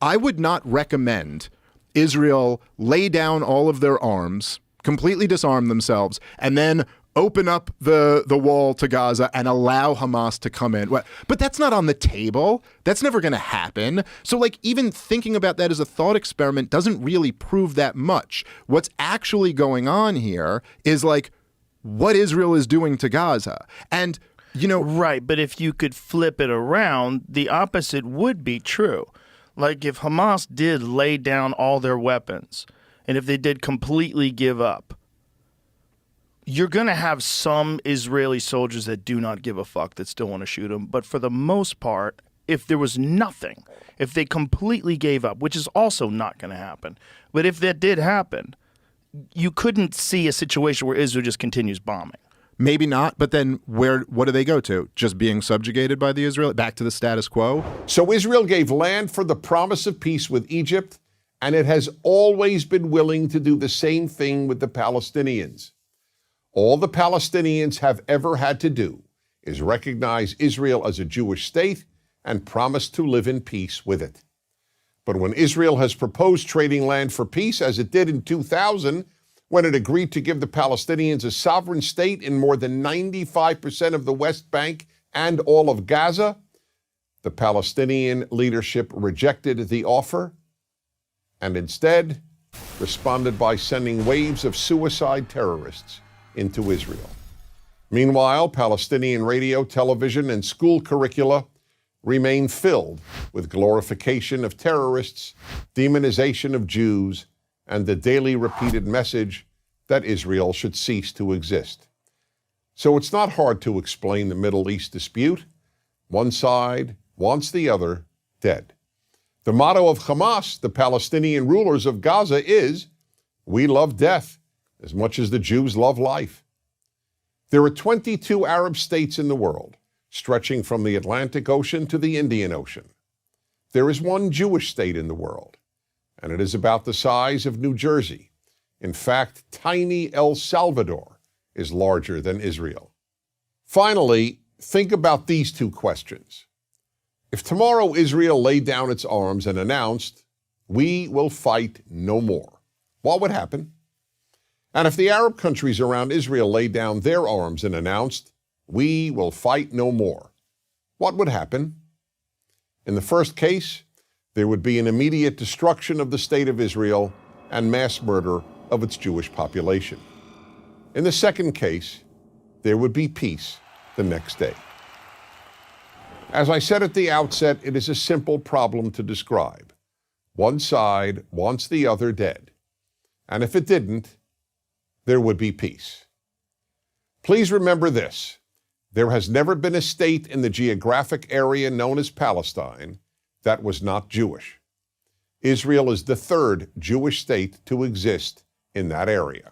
I would not recommend Israel lay down all of their arms, completely disarm themselves, and then open up the wall to Gaza and allow Hamas to come in. But that's not on the table. That's never going to happen. So, like, even thinking about that as a thought experiment doesn't really prove that much. What's actually going on here is, like, what Israel is doing to Gaza. And, you know... Right, but if you could flip it around, the opposite would be true. Like, if Hamas did lay down all their weapons, and if they did completely give up, you're going to have some Israeli soldiers that do not give a fuck, that still want to shoot them. But for the most part, if there was nothing, if they completely gave up, which is also not going to happen, but if that did happen, you couldn't see a situation where Israel just continues bombing. Maybe not, but then what do they go to? Just being subjugated by the Israel, back to the status quo? So Israel gave land for the promise of peace with Egypt, and it has always been willing to do the same thing with the Palestinians. All the Palestinians have ever had to do is recognize Israel as a Jewish state and promise to live in peace with it. But when Israel has proposed trading land for peace, as it did in 2000, when it agreed to give the Palestinians a sovereign state in more than 95% of the West Bank and all of Gaza, the Palestinian leadership rejected the offer and instead responded by sending waves of suicide terrorists into Israel. Meanwhile, Palestinian radio, television, and school curricula remain filled with glorification of terrorists, demonization of Jews, and the daily repeated message that Israel should cease to exist. So it's not hard to explain the Middle East dispute. One side wants the other dead. The motto of Hamas, the Palestinian rulers of Gaza, is, "We love death as much as the Jews love life." There are 22 Arab states in the world, stretching from the Atlantic Ocean to the Indian Ocean. There is one Jewish state in the world, and it is about the size of New Jersey. In fact, tiny El Salvador is larger than Israel. Finally, think about these two questions. If tomorrow Israel laid down its arms and announced, "We will fight no more," what would happen? And if the Arab countries around Israel laid down their arms and announced, "We will fight no more," what would happen? In the first case, there would be an immediate destruction of the state of Israel and mass murder of its Jewish population. In the second case, there would be peace the next day. As I said at the outset, it is a simple problem to describe. One side wants the other dead. And if it didn't, there would be peace. Please remember this. There has never been a state in the geographic area known as Palestine that was not Jewish. Israel is the third Jewish state to exist in that area.